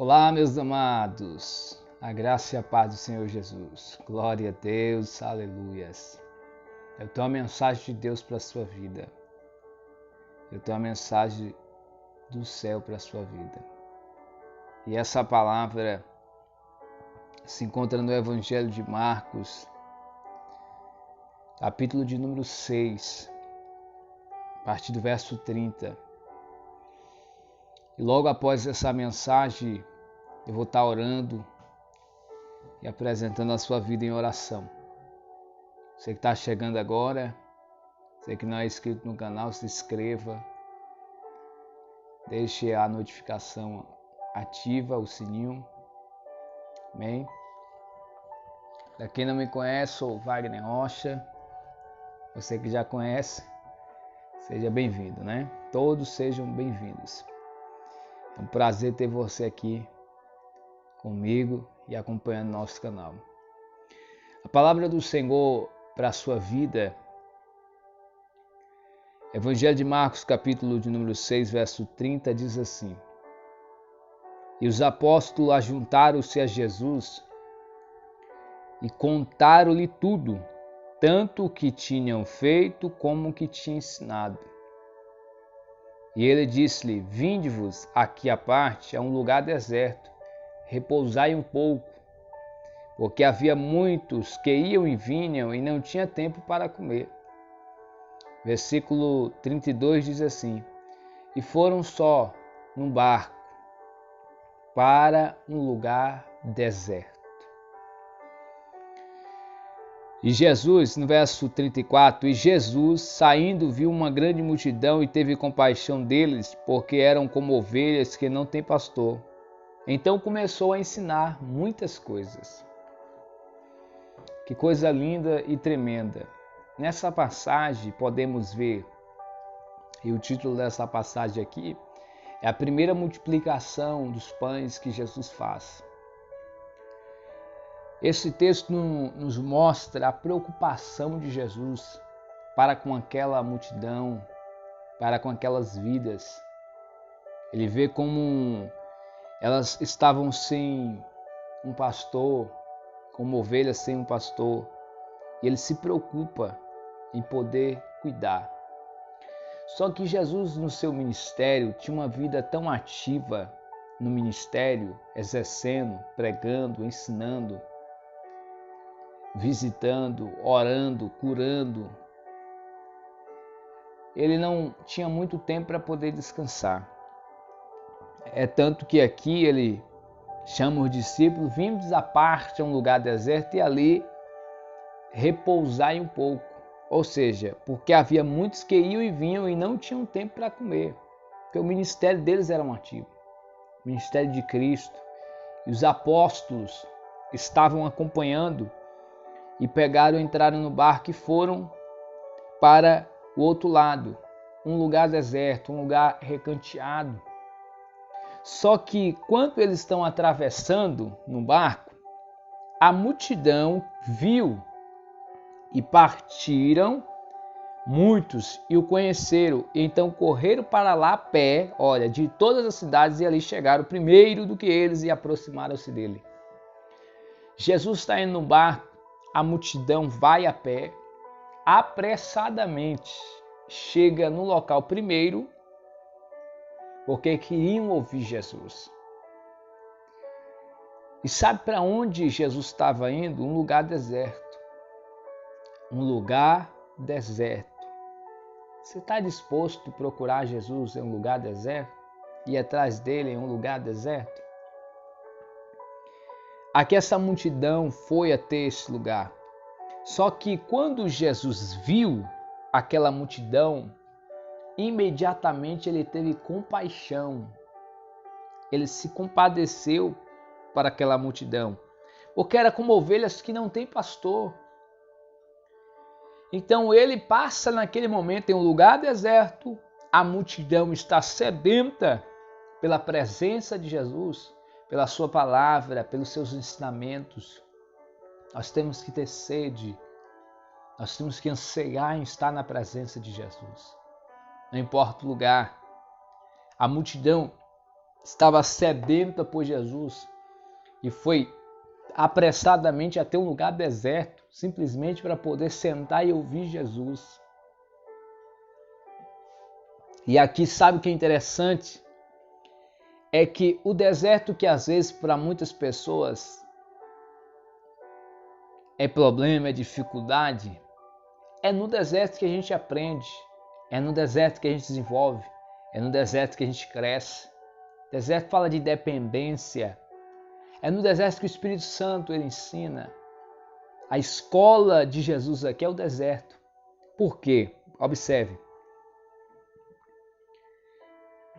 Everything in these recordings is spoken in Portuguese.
Olá, meus amados, a graça e a paz do Senhor Jesus. Glória a Deus, aleluias. Eu tenho uma mensagem de Deus para a sua vida. Eu tenho uma mensagem do céu para a sua vida. E essa palavra se encontra no Evangelho de Marcos, capítulo de número 6, a partir do verso 30. E logo após essa mensagem, eu vou estar orando e apresentando a sua vida em oração. Você que está chegando agora, você que não é inscrito no canal, se inscreva. Deixe a notificação ativa, o sininho. Amém? Para quem não me conhece, sou Wagner Rocha. Você que já conhece, seja bem-vindo, né? Todos sejam bem-vindos. É um prazer ter você aqui comigo e acompanhando nosso canal. A palavra do Senhor para a sua vida, Evangelho de Marcos, capítulo de número 6, verso 30, diz assim: E os apóstolos ajuntaram-se a Jesus e contaram-lhe tudo, tanto o que tinham feito como o que tinha ensinado. E ele disse-lhe: Vinde-vos aqui à parte, a um lugar deserto, repousai um pouco, porque havia muitos que iam e vinham e não tinha tempo para comer. Versículo 32 diz assim: E foram só num barco para um lugar deserto. E Jesus, no verso 34, e Jesus, saindo, viu uma grande multidão e teve compaixão deles, porque eram como ovelhas que não têm pastor. Então começou a ensinar muitas coisas. Que coisa linda e tremenda. Nessa passagem podemos ver, e o título dessa passagem aqui, é a primeira multiplicação dos pães que Jesus faz. Esse texto nos mostra a preocupação de Jesus para com aquela multidão, para com aquelas vidas. Ele vê como elas estavam sem um pastor, como ovelhas sem um pastor, e ele se preocupa em poder cuidar. Só que Jesus, no seu ministério, tinha uma vida tão ativa no ministério, exercendo, pregando, ensinando, visitando, orando, curando. Ele não tinha muito tempo para poder descansar. É tanto que aqui ele chama os discípulos: vimos à parte a um lugar deserto e ali repousai um pouco. Ou seja, porque havia muitos que iam e vinham e não tinham tempo para comer. Porque o ministério deles era um ativo. O ministério de Cristo. E os apóstolos estavam acompanhando e entraram no barco e foram para o outro lado. Um lugar deserto, um lugar recanteado. Só que quando eles estão atravessando no barco, a multidão viu e partiram muitos e o conheceram. E então correram para lá a pé, de todas as cidades, e ali chegaram primeiro do que eles e aproximaram-se dele. Jesus está indo no barco, a multidão vai a pé, apressadamente chega no local primeiro, porque queriam ouvir Jesus. E sabe para onde Jesus estava indo? Um lugar deserto. Um lugar deserto. Você está disposto a procurar Jesus em um lugar deserto? E atrás dele em um lugar deserto? Aqui essa multidão foi até esse lugar. Só que quando Jesus viu aquela multidão, imediatamente ele teve compaixão. Ele se compadeceu para aquela multidão, porque era como ovelhas que não têm pastor. Então ele passa naquele momento em um lugar deserto, a multidão está sedenta pela presença de Jesus, pela sua palavra, pelos seus ensinamentos. Nós temos que ter sede, nós temos que anseiar em estar na presença de Jesus. Não importa o lugar, a multidão estava sedenta por Jesus e foi apressadamente até um lugar deserto, simplesmente para poder sentar e ouvir Jesus. E aqui, sabe o que é interessante? É que o deserto, que às vezes para muitas pessoas é problema, é dificuldade, é no deserto que a gente aprende, é no deserto que a gente desenvolve, é no deserto que a gente cresce. O deserto fala de dependência, é no deserto que o Espírito Santo ele ensina. A escola de Jesus aqui é o deserto. Por quê? Observe.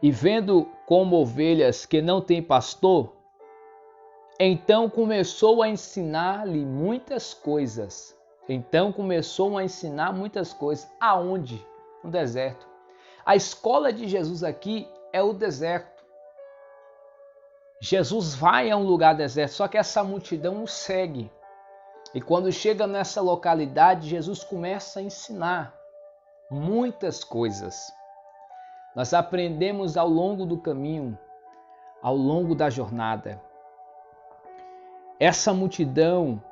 E vendo como ovelhas que não têm pastor, então começou a ensinar-lhe muitas coisas. Aonde? No deserto. A escola de Jesus aqui é o deserto. Jesus vai a um lugar deserto, só que essa multidão o segue. E quando chega nessa localidade, Jesus começa a ensinar muitas coisas. Nós aprendemos ao longo do caminho, ao longo da jornada. Essa multidão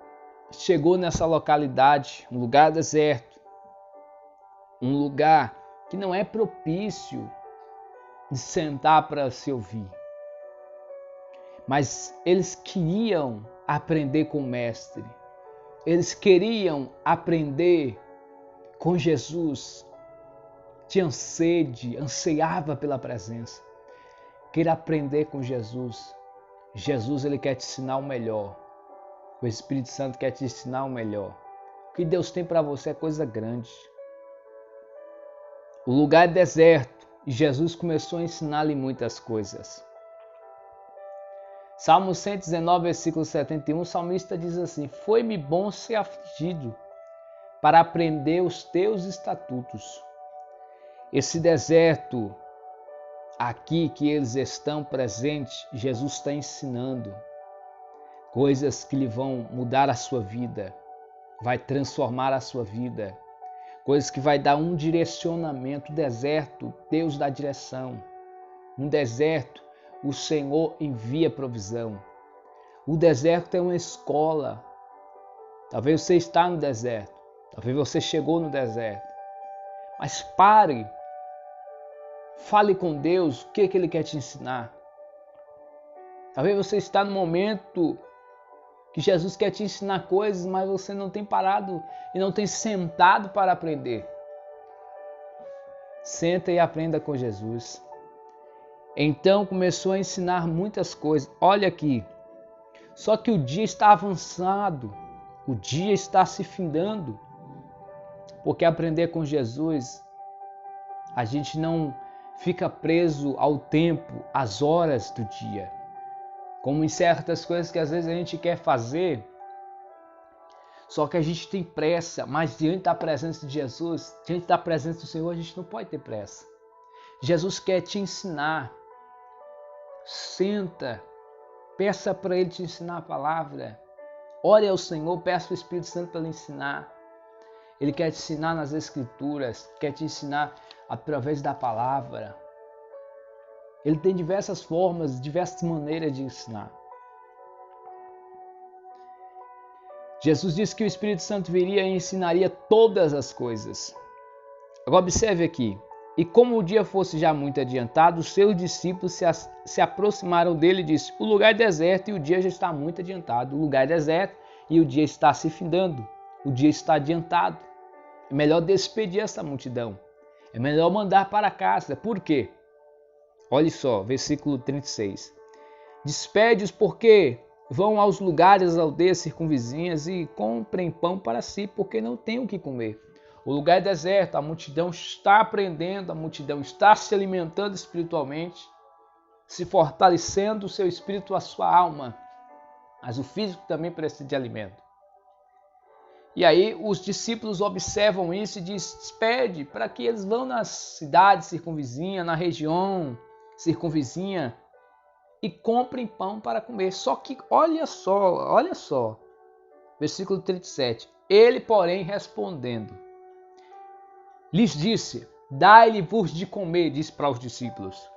chegou nessa localidade, um lugar deserto, um lugar que não é propício de sentar para se ouvir. Mas eles queriam aprender com o Mestre. Eles queriam aprender com Jesus. Tinham sede, ansiava pela presença. Queira aprender com Jesus. Jesus ele quer te ensinar o melhor. O Espírito Santo quer te ensinar o melhor. O que Deus tem para você é coisa grande. O lugar é deserto e Jesus começou a ensinar-lhe muitas coisas. Salmo 119, versículo 71, o salmista diz assim: foi-me bom ser afligido para aprender os teus estatutos. Esse deserto aqui que eles estão presentes, Jesus está ensinando coisas que lhe vão mudar a sua vida, vai transformar a sua vida, coisas que vai dar um direcionamento. O deserto, Deus dá direção. No deserto, o Senhor envia provisão. O deserto é uma escola. Talvez você está no deserto, talvez você chegou no deserto, mas pare, fale com Deus o que Ele quer te ensinar. Talvez você está no momento que Jesus quer te ensinar coisas, mas você não tem parado e não tem sentado para aprender. Senta e aprenda com Jesus. Então começou a ensinar muitas coisas. Olha aqui, só que o dia está avançado, o dia está se findando, porque aprender com Jesus, a gente não fica preso ao tempo, às horas do dia. Como em certas coisas que às vezes a gente quer fazer, só que a gente tem pressa, mas diante da presença de Jesus, diante da presença do Senhor, a gente não pode ter pressa. Jesus quer te ensinar. Senta, peça para Ele te ensinar a palavra. Ore ao Senhor, peça para o Espírito Santo para Ele ensinar. Ele quer te ensinar nas Escrituras, quer te ensinar através da palavra. Ele tem diversas formas, diversas maneiras de ensinar. Jesus disse que o Espírito Santo viria e ensinaria todas as coisas. Agora observe aqui. E como o dia fosse já muito adiantado, os seus discípulos se aproximaram dele e disse: o lugar é deserto e o dia já está muito adiantado. O lugar é deserto e o dia está se findando. O dia está adiantado. É melhor despedir essa multidão. É melhor mandar para casa. Por quê? Olha só, versículo 36. Despede-os porque vão aos lugares, às aldeias circunvizinhas e comprem pão para si, porque não têm o que comer. O lugar é deserto, a multidão está aprendendo, a multidão está se alimentando espiritualmente, se fortalecendo o seu espírito, a sua alma. Mas o físico também precisa de alimento. E aí os discípulos observam isso e dizem: despede para que eles vão nas cidades circunvizinhas, na região circunvizinha e comprem pão para comer. Só que olha só, versículo 37. Ele, porém, respondendo, lhes disse: dai-lhe-vos de comer, disse para os discípulos.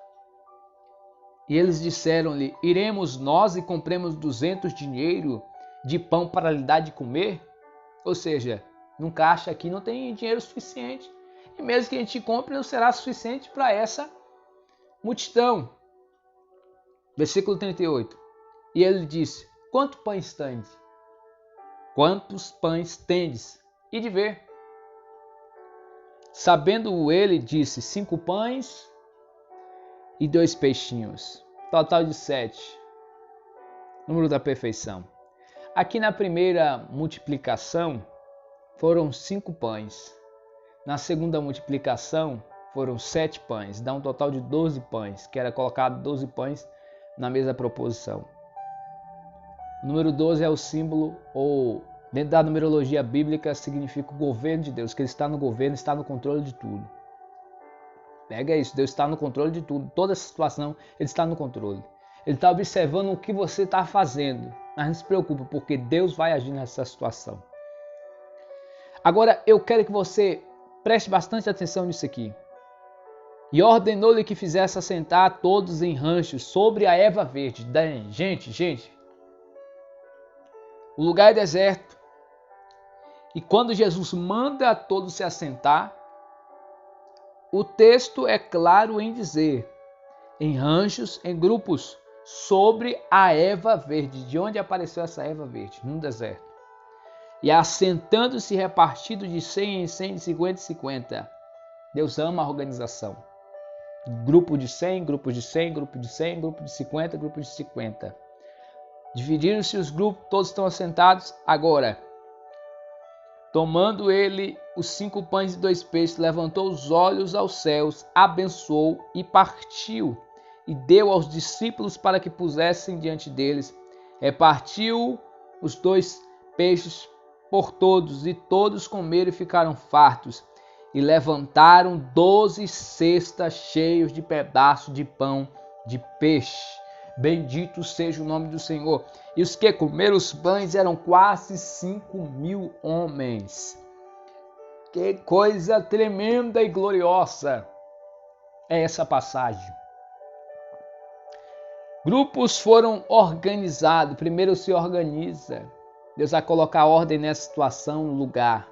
E eles disseram-lhe: iremos nós e compremos 200 dinheiro de pão para lhe dar de comer? Ou seja, num caixa aqui não tem dinheiro suficiente. E mesmo que a gente compre, não será suficiente para essa multidão. Versículo 38. E ele disse: quantos pães tendes? Quantos pães tendes? E de ver. Sabendo ele, disse: 5 pães e 2 peixinhos. Total de 7. Número da perfeição. Aqui na primeira multiplicação foram 5 pães. Na segunda multiplicação foram 7 pães. Dá um total de 12 pães, que era colocado 12 pães na mesma proposição. O número 12 é o símbolo, ou dentro da numerologia bíblica, significa o governo de Deus, que Ele está no governo, está no controle de tudo. Pega isso, Deus está no controle de tudo, toda essa situação, Ele está no controle. Ele está observando o que você está fazendo, mas não se preocupe, porque Deus vai agir nessa situação. Agora, eu quero que você preste bastante atenção nisso aqui. E ordenou-lhe que fizesse assentar todos em ranchos sobre a erva verde. Gente, o lugar é deserto. E quando Jesus manda a todos se assentar, o texto é claro em dizer, em ranchos, em grupos, sobre a erva verde. De onde apareceu essa erva verde? No deserto. E assentando-se repartido de 100 em 100, de 50 em 50. Deus ama a organização. Grupo de 100, grupo de 100, grupo de 100, grupo de 50, grupo de 50. Dividiram-se os grupos, todos estão assentados. Agora, tomando ele os 5 pães e 2 peixes, levantou os olhos aos céus, abençoou e partiu, e deu aos discípulos para que pusessem diante deles. Repartiu os 2 peixes por todos, e todos comeram e ficaram fartos. E levantaram 12 cestas cheios de pedaços de pão de peixe. Bendito seja o nome do Senhor. E os que comeram os pães eram quase 5.000 homens. Que coisa tremenda e gloriosa é essa passagem. Grupos foram organizados. Primeiro se organiza. Deus vai colocar ordem nessa situação, no lugar.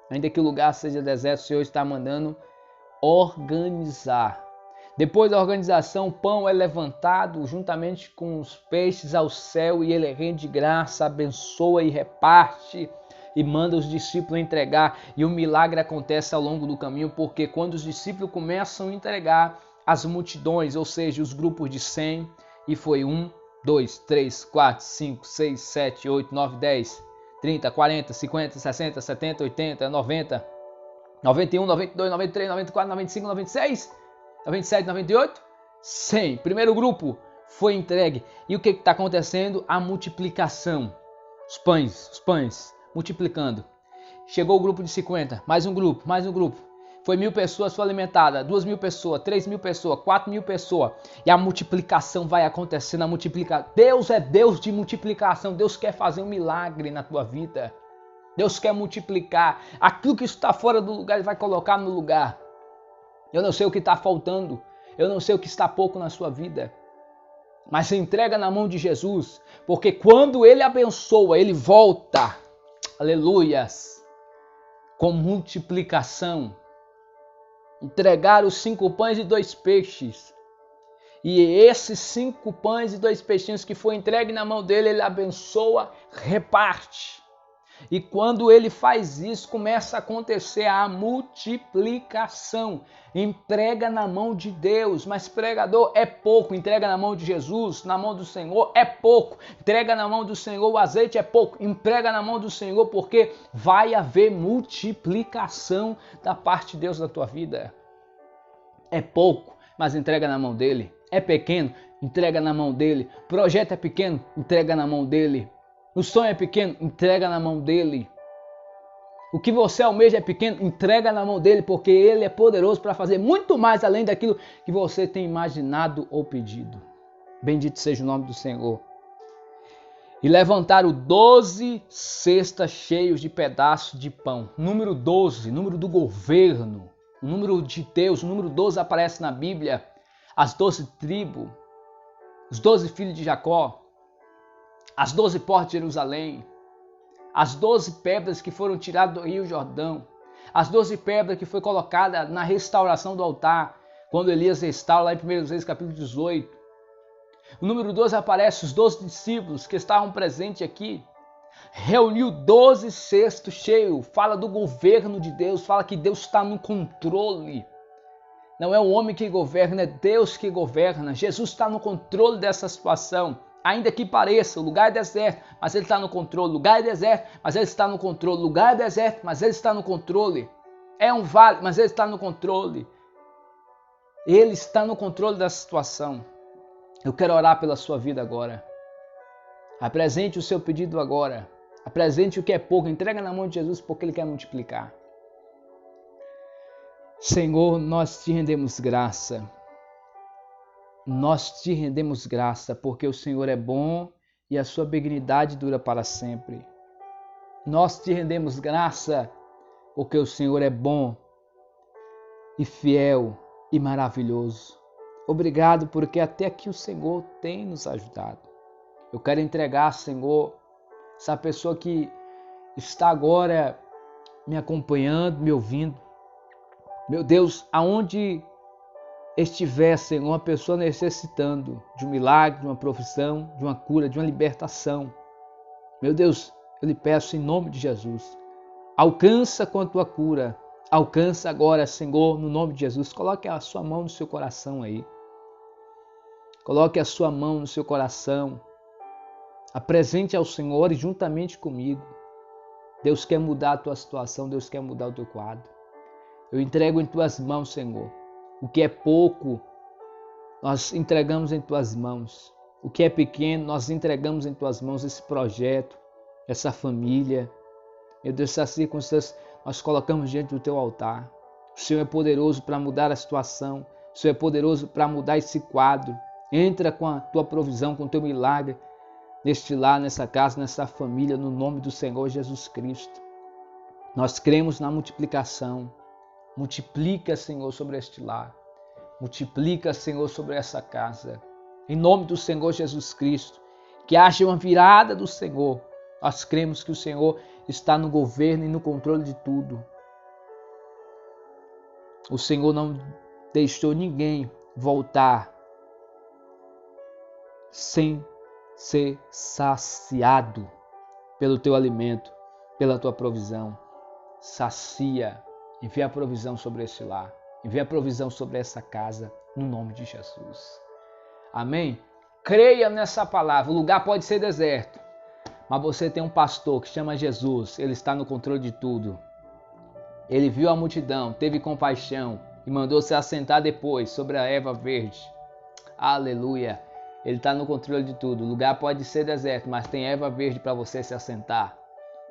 Ainda que o lugar seja deserto, o Senhor está mandando organizar. Depois da organização, o pão é levantado juntamente com os peixes ao céu e ele rende graça, abençoa e reparte e manda os discípulos entregar. E o milagre acontece ao longo do caminho, porque quando os discípulos começam a entregar, as multidões, ou seja, os grupos de 100, e foi 1, 2, 3, 4, 5, 6, 7, 8, 9, 10, 30, 40, 50, 60, 70, 80, 90, 91, 92, 93, 94, 95, 96, 97, 98, 100. Primeiro grupo foi entregue. E o que está acontecendo? A multiplicação. Os pães, multiplicando. Chegou o grupo de 50, mais um grupo. Foi 1.000 pessoas, foi alimentada, 2.000 pessoas, 3.000 pessoas, 4.000 pessoas. E a multiplicação vai acontecendo, Deus é Deus de multiplicação. Deus quer fazer um milagre na tua vida. Deus quer multiplicar. Aquilo que está fora do lugar, Ele vai colocar no lugar. Eu não sei o que está faltando. Eu não sei o que está pouco na sua vida. Mas se entrega na mão de Jesus. Porque quando Ele abençoa, Ele volta. Aleluias. Com multiplicação. Entregar os 5 pães e 2 peixes. E esses 5 pães e 2 peixinhos que foi entregue na mão dele, Ele abençoa, reparte. E quando ele faz isso, começa a acontecer a multiplicação. Entrega na mão de Deus, mas pregador é pouco. Entrega na mão de Jesus, na mão do Senhor é pouco. Entrega na mão do Senhor, o azeite é pouco. Entrega na mão do Senhor, porque vai haver multiplicação da parte de Deus na tua vida. É pouco, mas entrega na mão dele. É pequeno, entrega na mão dele. O projeto é pequeno, entrega na mão dele. O sonho é pequeno, entrega na mão dele. O que você almeja é pequeno, entrega na mão dele, porque ele é poderoso para fazer muito mais além daquilo que você tem imaginado ou pedido. Bendito seja o nome do Senhor. E levantaram 12 cestas cheios de pedaços de pão. Número 12, número do governo. O número de Deus, o número 12 aparece na Bíblia. As 12 tribos. os 12 filhos de Jacó, as 12 portas de Jerusalém, as 12 pedras que foram tiradas do rio Jordão, as 12 pedras que foi colocada na restauração do altar, quando Elias restaura lá em 1 Reis capítulo 18. O número 12 aparece os 12 discípulos que estavam presentes aqui. Reuniu 12 cestos cheios, fala do governo de Deus, fala que Deus está no controle. Não é o homem que governa, é Deus que governa. Jesus está no controle dessa situação. Ainda que pareça, o lugar é deserto, mas Ele está no controle. O lugar é deserto, mas Ele está no controle. O lugar é deserto, mas Ele está no controle. É um vale, mas Ele está no controle. Ele está no controle da situação. Eu quero orar pela sua vida agora. Apresente o seu pedido agora. Apresente o que é pouco. Entrega na mão de Jesus porque Ele quer multiplicar. Senhor, nós te rendemos graça. Nós te rendemos graça porque o Senhor é bom e a sua benignidade dura para sempre. Nós te rendemos graça porque o Senhor é bom e fiel e maravilhoso. Obrigado porque até aqui o Senhor tem nos ajudado. Eu quero entregar, Senhor, essa pessoa que está agora me acompanhando, me ouvindo. Meu Deus, aonde estiver, Senhor, uma pessoa necessitando de um milagre, de uma profissão, de uma cura, de uma libertação. Meu Deus, eu lhe peço em nome de Jesus, alcança com a tua cura, alcança agora, Senhor, no nome de Jesus. Coloque a sua mão no seu coração aí. Coloque a sua mão no seu coração. Apresente ao Senhor e juntamente comigo. Deus quer mudar a tua situação, Deus quer mudar o teu quadro. Eu entrego em tuas mãos, Senhor. O que é pouco, nós entregamos em tuas mãos. O que é pequeno, nós entregamos em tuas mãos esse projeto, essa família. Meu Deus, essas circunstâncias nós colocamos diante do teu altar. O Senhor é poderoso para mudar a situação. O Senhor é poderoso para mudar esse quadro. Entra com a tua provisão, com o teu milagre neste lar, nessa casa, nessa família, no nome do Senhor Jesus Cristo. Nós cremos na multiplicação. Multiplica, Senhor, sobre este lar. Multiplica, Senhor, sobre essa casa. Em nome do Senhor Jesus Cristo. Que haja uma virada do Senhor. Nós cremos que o Senhor está no governo e no controle de tudo. O Senhor não deixou ninguém voltar sem ser saciado pelo teu alimento, pela tua provisão. Sacia. Envia a provisão sobre esse lar. Envia a provisão sobre essa casa, no nome de Jesus. Amém? Creia nessa palavra. O lugar pode ser deserto, mas você tem um pastor que chama Jesus. Ele está no controle de tudo. Ele viu a multidão, teve compaixão e mandou se assentar depois sobre a erva verde. Aleluia! Ele está no controle de tudo. O lugar pode ser deserto, mas tem erva verde para você se assentar,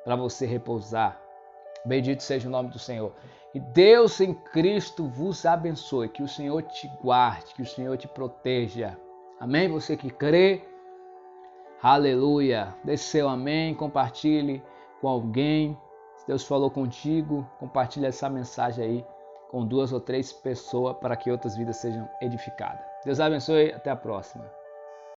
para você repousar. Bendito seja o nome do Senhor. E Deus em Cristo vos abençoe. Que o Senhor te guarde, que o Senhor te proteja. Amém? Você que crê. Aleluia. Deixe seu amém, compartilhe com alguém. Se Deus falou contigo, compartilhe essa mensagem aí com 2 ou 3 pessoas para que outras vidas sejam edificadas. Deus abençoe. Até a próxima.